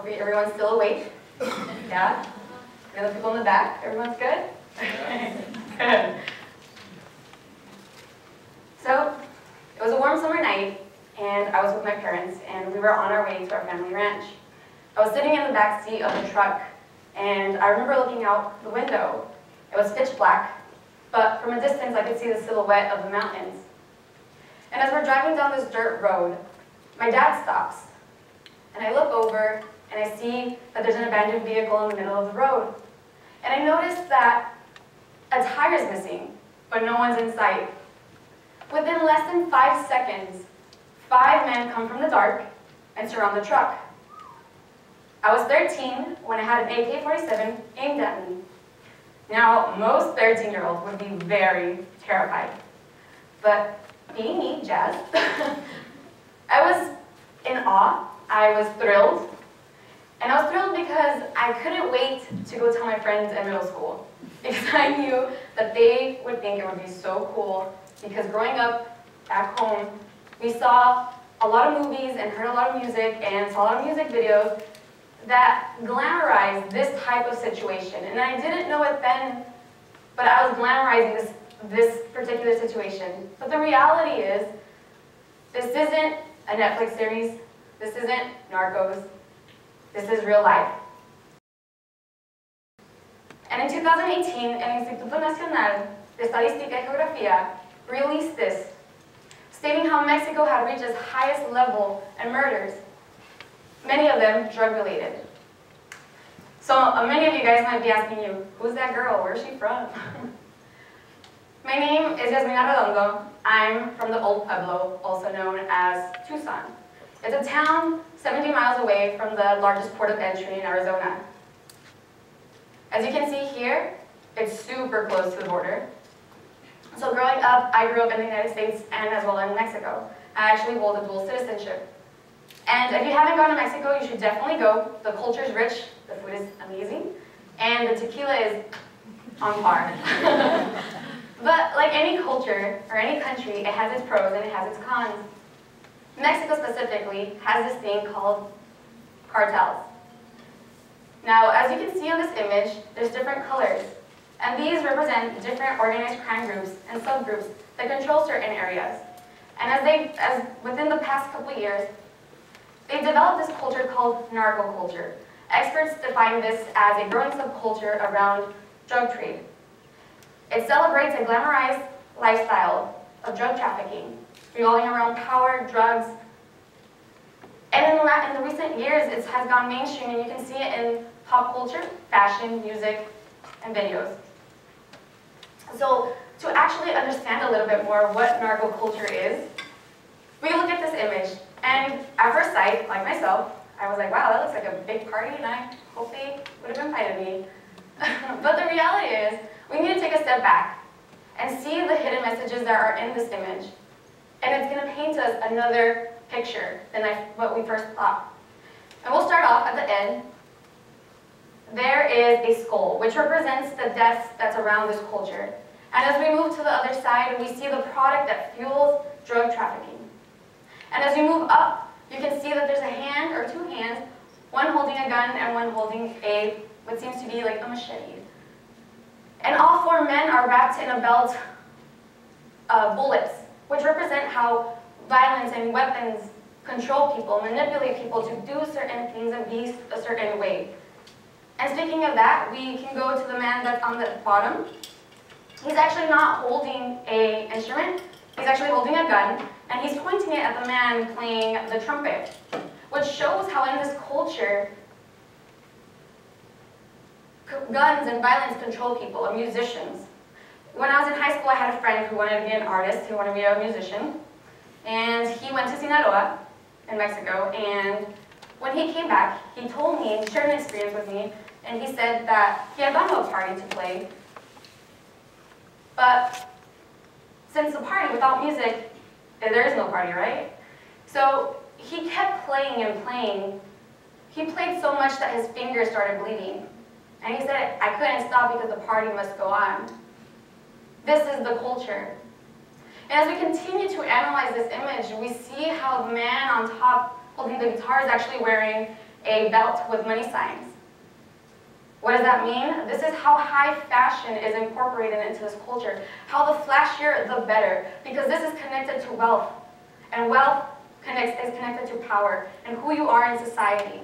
Hopefully everyone's still awake. Yeah? The other people in the back, everyone's good? Good. So, it was a warm summer night, and I was with my parents, and we were on our way to our family ranch. I was sitting in the back seat of the truck, and I remember looking out the window. It was pitch black, but from a distance I could see the silhouette of the mountains. And as we're driving down this dirt road, my dad stops. And I look over, and I see that there's an abandoned vehicle in the middle of the road. And I noticed that a tire is missing, but no one's in sight. Within less than 5 seconds, 5 men come from the dark and surround the truck. I was 13 when I had an AK-47 aimed at me. Now, most 13-year-olds would be very terrified. But being me, Jazz, I was in awe, I was thrilled. And I was thrilled because I couldn't wait to go tell my friends in middle school. Because I knew that they would think it would be so cool. Because growing up back home, we saw a lot of movies and heard a lot of music and saw a lot of music videos that glamorized this type of situation. And I didn't know it then, but I was glamorizing this particular situation. But the reality is, this isn't a Netflix series, this isn't Narcos, this is real life. And in 2018, el Instituto Nacional de Estadística y Geografía released this, stating how Mexico had reached its highest level in murders, many of them drug-related. So many of you guys might be asking you, who's that girl? Where's she from? My name is Jazzmina Redondo. I'm from the Old Pueblo, also known as Tucson. It's a town 70 miles away from the largest port of entry in Arizona. As you can see here, it's super close to the border. So growing up, I grew up in the United States and as well in Mexico. I actually hold a dual citizenship. And if you haven't gone to Mexico, you should definitely go. The culture is rich, the food is amazing, and the tequila is on par. But like any culture or any country, it has its pros and it has its cons. Mexico specifically has this thing called cartels. Now, as you can see on this image, there's different colors. And these represent different organized crime groups and subgroups that control certain areas. And as within the past couple of years, they've developed this culture called narco culture. Experts define this as a growing subculture around drug trade. It celebrates a glamorized lifestyle of drug trafficking, revolving around power, drugs. And in the recent years, it has gone mainstream, and you can see it in pop culture, fashion, music, and videos. So to actually understand a little bit more what narco culture is, we look at this image. And at first sight, like myself, I was like, wow, that looks like a big party, and I hope they would have invited me. But the reality is, we need to take a step back and see the hidden messages that are in this image. And it's going to paint us another picture than what we first thought. And we'll start off at the end. There is a skull, which represents the deaths that's around this culture. And as we move to the other side, we see the product that fuels drug trafficking. And as we move up, you can see that there's a hand or 2 hands, one holding a gun and one holding what seems to be like a machete. And all 4 men are wrapped in a belt of bullets, which represent how violence and weapons control people, manipulate people to do certain things and be a certain way. And speaking of that, we can go to the man that's on the bottom. He's actually not holding an instrument. He's actually holding a gun, and he's pointing it at the man playing the trumpet, which shows how in this culture, guns and violence control people, or musicians. When I was in high school, I had a friend who wanted to be an artist, who wanted to be a musician, and he went to Sinaloa in Mexico, and when he came back, he told me, he shared an experience with me, and he said that he had gone to a party to play, but since the party without music, there is no party, right? So he kept playing and playing. He played so much that his fingers started bleeding. And he said, I couldn't stop because the party must go on. This is the culture. And as we continue to analyze this image, we see how the man on top holding the guitar is actually wearing a belt with money signs. What does that mean? This is how high fashion is incorporated into this culture. How the flashier, the better. Because this is connected to wealth. And wealth is connected to power and who you are in society.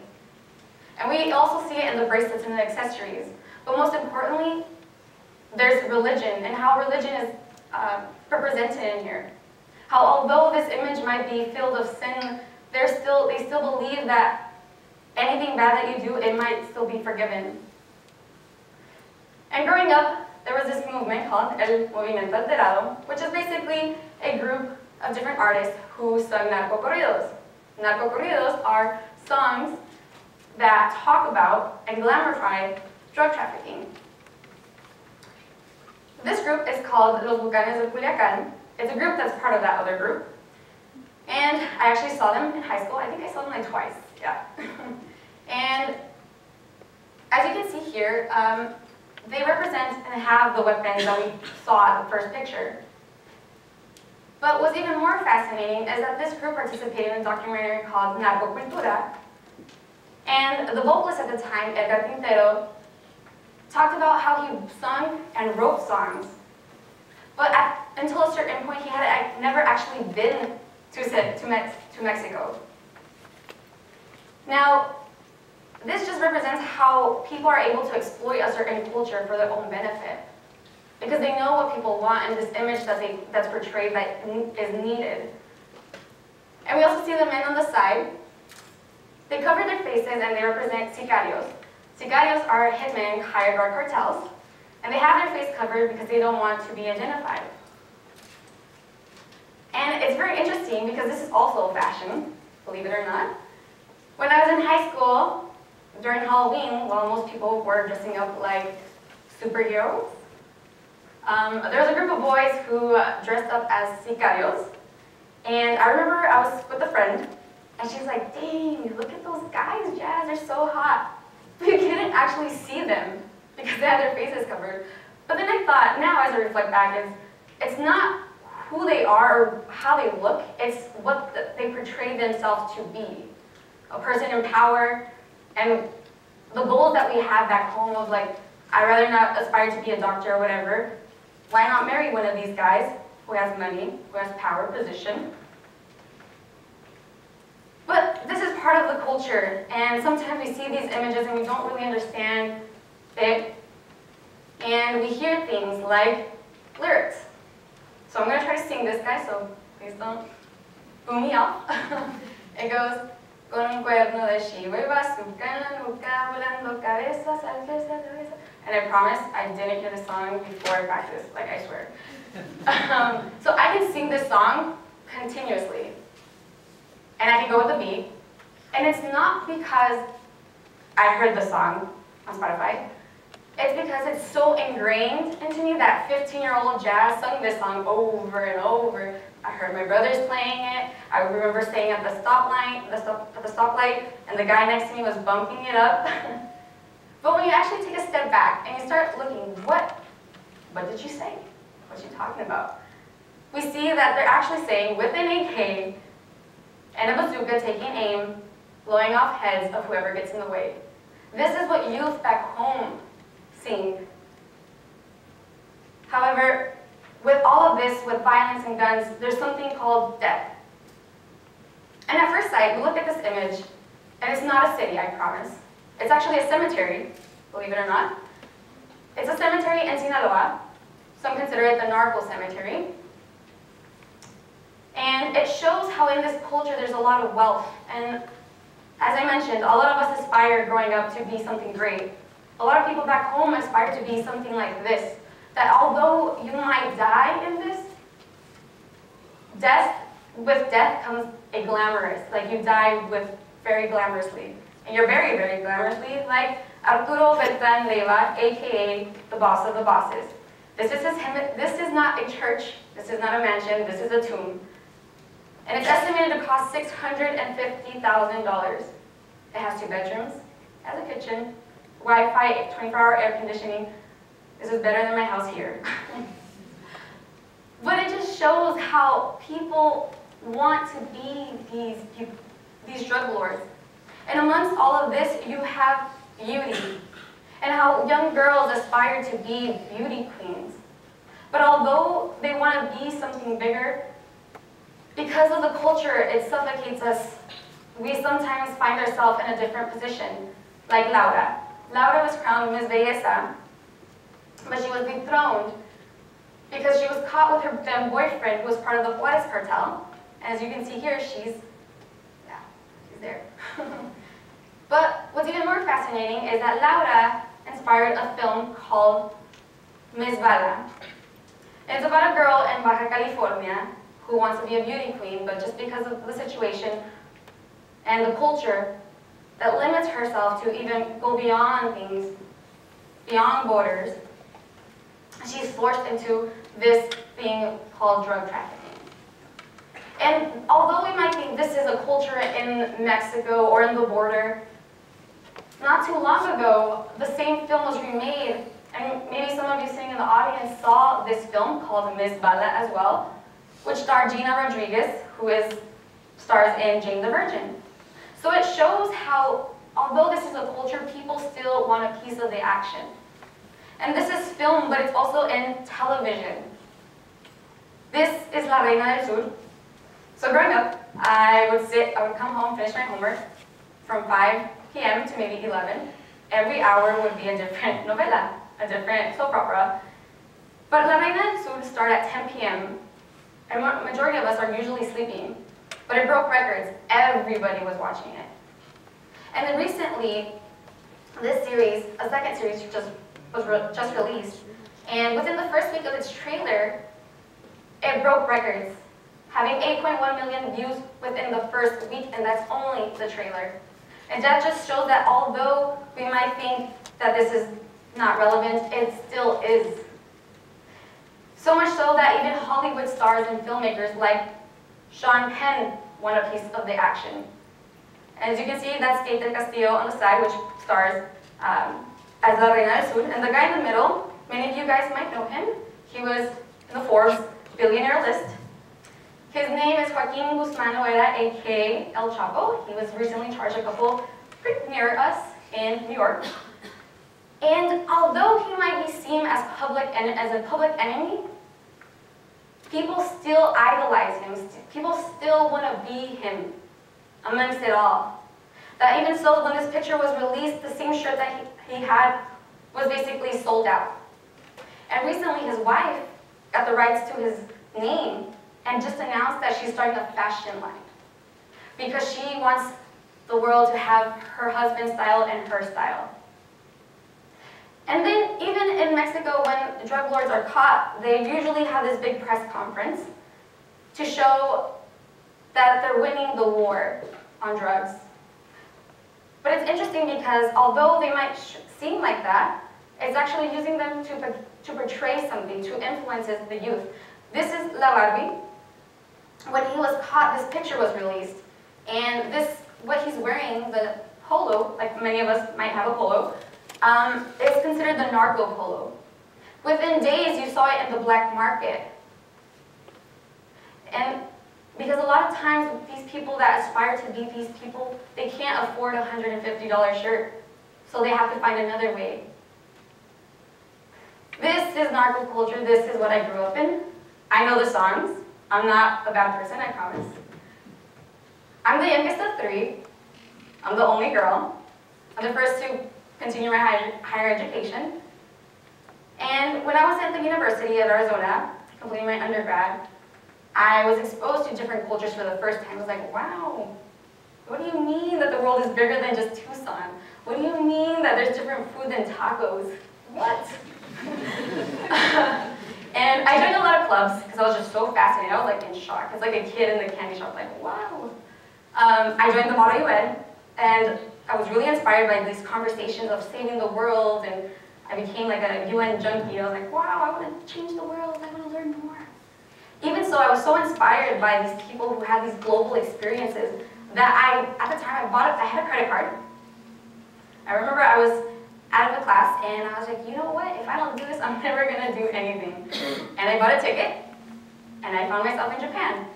And we also see it in the bracelets and the accessories. But most importantly, there's religion and how religion is represented in here. How although this image might be filled of sin, they still believe that anything bad that you do, it might still be forgiven. And growing up, there was this movement called El Movimiento Alterado, which is basically a group of different artists who sung narco corridos. Narco corridos are songs that talk about and glamorify drug trafficking. This group is called Los Bucanes del Culiacán. It's a group that's part of that other group. And I actually saw them in high school. I think I saw them like twice, yeah. And as you can see here, they represent and have the weapons that we saw at the first picture. But what's even more fascinating is that this group participated in a documentary called Narco Cultura. And the vocalist at the time, Edgar Quintero, talked about how he sung and wrote songs. But until a certain point, he had never actually been to Mexico. Now, this just represents how people are able to exploit a certain culture for their own benefit. Because they know what people want and this image that's portrayed that is needed. And we also see the men on the side. They cover their faces and they represent sicarios. Sicarios are hitmen hired by cartels. And they have their face covered because they don't want to be identified. And it's very interesting because this is also fashion, believe it or not. When I was in high school, during Halloween, while most people were dressing up like superheroes, there was a group of boys who dressed up as sicarios. And I remember I was with a friend, and she's like, dang, look at those guys, Jazz, they're so hot. But you couldn't actually see them because they had their faces covered. But then I thought, now as I reflect back, it's not who they are or how they look, it's what they portray themselves to be. A person in power, and the goals that we have back home of like, I'd rather not aspire to be a doctor or whatever. Why not marry one of these guys who has money, who has power, position? But this is part of the culture, and sometimes we see these images and we don't really understand it, and we hear things like lyrics. So I'm going to try to sing this, guys, so please don't boo me off. It goes, con un cuerno de chivo y bazooka en la nuca, volando cabezas al cabeza. And I promise I didn't hear the song before I practiced, like I swear. So I can sing this song continuously. And I can go with the beat. And it's not because I heard the song on Spotify. It's because it's so ingrained into me that 15-year-old Jazz sung this song over and over. I heard my brothers playing it. I remember staying at the stoplight, and the guy next to me was bumping it up. But when you actually take a step back and you start looking, what did you say? What are you talking about? We see that they're actually saying, with an AK and a bazooka, taking aim, blowing off heads of whoever gets in the way. This is what youth back home sing. However, with all of this, with violence and guns, there's something called death. And at first sight, we look at this image, and it's not a city, I promise. It's actually a cemetery, believe it or not. It's a cemetery in Sinaloa. Some consider it the Narco cemetery. And it shows how in this culture there's a lot of wealth. And as I mentioned, a lot of us aspire growing up to be something great. A lot of people back home aspire to be something like this. That although you might die in this, with death comes a glamorous, like you die with very glamorously. And you're very, very glamorously, like Arturo Beltrán Leiva, aka the boss of the bosses. This is not a church, this is not a mansion, this is a tomb. And it's estimated to cost $650,000. It has 2 bedrooms, has a kitchen, Wi-Fi, 24-hour air conditioning. This is better than my house here. But it just shows how people want to be these drug lords. And amongst all of this, you have beauty, and how young girls aspire to be beauty queens. But although they want to be something bigger, because of the culture, it suffocates us. We sometimes find ourselves in a different position, like Laura. Laura was crowned Miss Belleza, but she was dethroned because she was caught with her then boyfriend, who was part of the Juarez cartel. As you can see here, she's there. But what's even more fascinating is that Laura inspired a film called Miss Bala. It's about a girl in Baja California who wants to be a beauty queen, but just because of the situation and the culture that limits herself to even go beyond things, beyond borders, she's forced into this thing called drug trafficking. And although we might think this is a culture in Mexico or in the border, not too long ago, the same film was remade, and maybe some of you sitting in the audience saw this film called Miss Bala as well, which starred Gina Rodriguez, who stars in Jane the Virgin. So it shows how, although this is a culture, people still want a piece of the action. And this is film, but it's also in television. This is La Reina del Sur. So growing up, I would come home, finish my homework from 5 p.m. to maybe 11. Every hour would be a different novela, a different soap opera. But La Reina del Sur started at 10 p.m. and the majority of us are usually sleeping. But it broke records. Everybody was watching it. And then recently, this series, a second series, was just released. And within the first week of its trailer, it broke records, having 8.1 million views within the first week, and that's only the trailer. And that just shows that although we might think that this is not relevant, it still is. So much so that even Hollywood stars and filmmakers like Sean Penn want a piece of the action. And as you can see, that's Kate del Castillo on the side, which stars as La Reina del Sur. And the guy in the middle, many of you guys might know him. He was in the Forbes billionaire list. His name is Joaquin Guzman Loera, a.k.a. El Chapo. He was recently charged a couple pretty near us in New York. And although he might be seen as a public enemy, people still idolize him. People still want to be him amongst it all. That even so, when this picture was released, the same shirt that he had was basically sold out. And recently, his wife got the rights to his name and just announced that she's starting a fashion line because she wants the world to have her husband's style and her style. And then even in Mexico, when drug lords are caught, they usually have this big press conference to show that they're winning the war on drugs. But it's interesting because although they might seem like that, it's actually using them to portray something, to influence the youth. This is La Barbie. When he was caught, this picture was released. And what he's wearing, the polo, like many of us might have a polo, is considered the Narco polo. Within days, you saw it in the black market. And because a lot of times, these people that aspire to be these people, they can't afford a $150 shirt. So they have to find another way. This is narco culture. This is what I grew up in. I know the songs. I'm not a bad person, I promise. I'm the youngest of 3. I'm the only girl. I'm the first to continue my higher education. And when I was at the University of Arizona, completing my undergrad, I was exposed to different cultures for the first time. I was like, wow, what do you mean that the world is bigger than just Tucson? What do you mean that there's different food than tacos? What? And I joined a lot of clubs because I was just so fascinated. I was like in shock. It's like a kid in the candy shop, like, wow. I joined the Model UN, and I was really inspired by these conversations of saving the world, and I became like a UN junkie. I was like, wow, I want to change the world. I want to learn more. Even so, I was so inspired by these people who had these global experiences that at the time, I had a credit card. I remember I was out of a class, and I was like, you know what? If I don't do this, I'm never going to do anything. And I bought a ticket, and I found myself in Japan.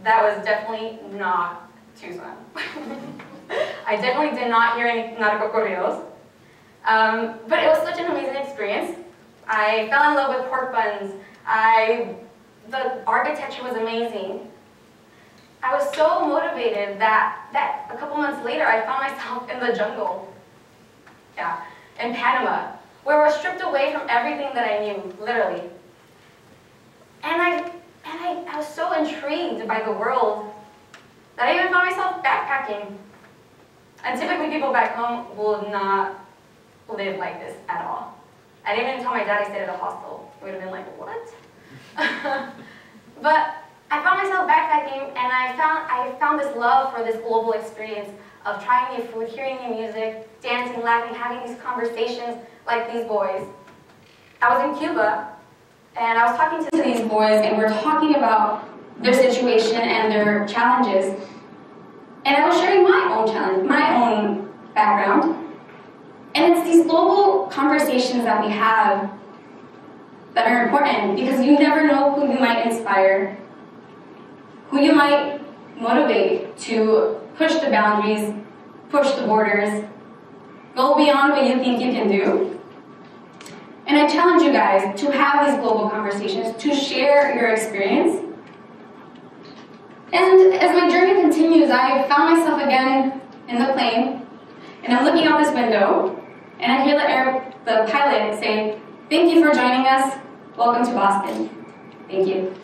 That was definitely not Tucson. I definitely did not hear any Narco corridos. But it was such an amazing experience. I fell in love with pork buns. The architecture was amazing. I was so motivated that a couple months later I found myself in the jungle. Yeah, in Panama, where we're stripped away from everything that I knew, literally. And I was so intrigued by the world that I even found myself backpacking. And typically people back home will not live like this at all. I didn't even tell my dad I stayed at a hostel. He would have been like, what? But I found myself backpacking, and I found this love for this global experience of trying new food, hearing new music, dancing, laughing, having these conversations like these boys. I was in Cuba, and I was talking to these boys, and we were talking about their situation and their challenges. And I was sharing my own challenge, my own background. And it's these global conversations that we have that are important, because you never know who you might inspire, who you might motivate to push the boundaries, push the borders, go beyond what you think you can do. And I challenge you guys to have these global conversations, to share your experience. And as my journey continues, I found myself again in the plane, and I'm looking out this window, and I hear the pilot say, "Thank you for joining us. Welcome to Boston." Thank you.